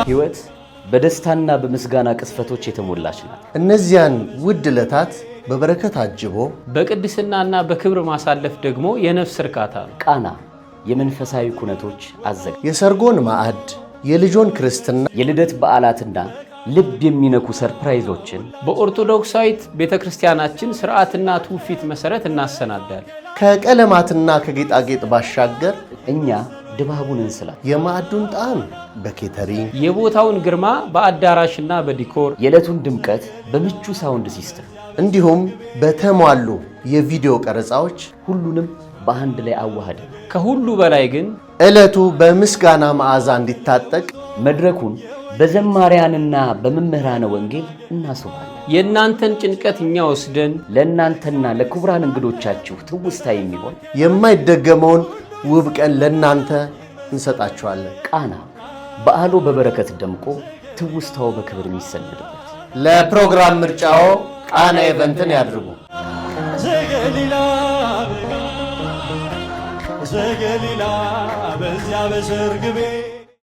ሕይወት በደስታና በምስጋና ቅስፈቶች የተሞላች ናት። እነዚያን ውድ ዕለታት በበረከት አጅቦ በቅድስናና በክብር ማሳለፍ ደግሞ የነፍስ እርካታ ነው። ቃና የመንፈሳዊ ኩነቶች አዘጋጅ የሰርጎን ማዕድ፣ የልጆን ክርስትና፣ የልደት በዓላትና ልብ የሚነኩ ሰርፕራይዞችን በኦርቶዶክሳዊት ቤተክርስቲያናችን ሥርዓትና ትውፊት መሰረት እናሰናዳለን። ከቀለማትና ከጌጣጌጥ ባሻገር እኛ ድባቡን እንስላል። የማዕዱን ጣዕም በኬተሪንግ፣ የቦታውን ግርማ በአዳራሽና በዲኮር፣ የዕለቱን ድምቀት በምቹ ሳውንድ ሲስተም እንዲሁም በተሟሉ የቪዲዮ ቀረጻዎች ሁሉንም በአንድ ላይ አዋህደ። ከሁሉ በላይ ግን ዕለቱ በምስጋና መዓዛ እንዲታጠቅ መድረኩን በዘማሪያንና በመምህራነ ወንጌል እናስባለን። የእናንተን ጭንቀት እኛ ወስደን ለእናንተና ለክቡራን እንግዶቻችሁ ትውስታ የሚሆን የማይደገመውን ውብ ቀን ለእናንተ እንሰጣችኋለን። ቃና በዓሉ በበረከት ደምቆ ትውስታው በክብር የሚሰነድበት። ለፕሮግራም ምርጫዎ ቃና ኢቨንትን ያድርጉ። ዘገሊላ በዚያ በሰርግ ቤት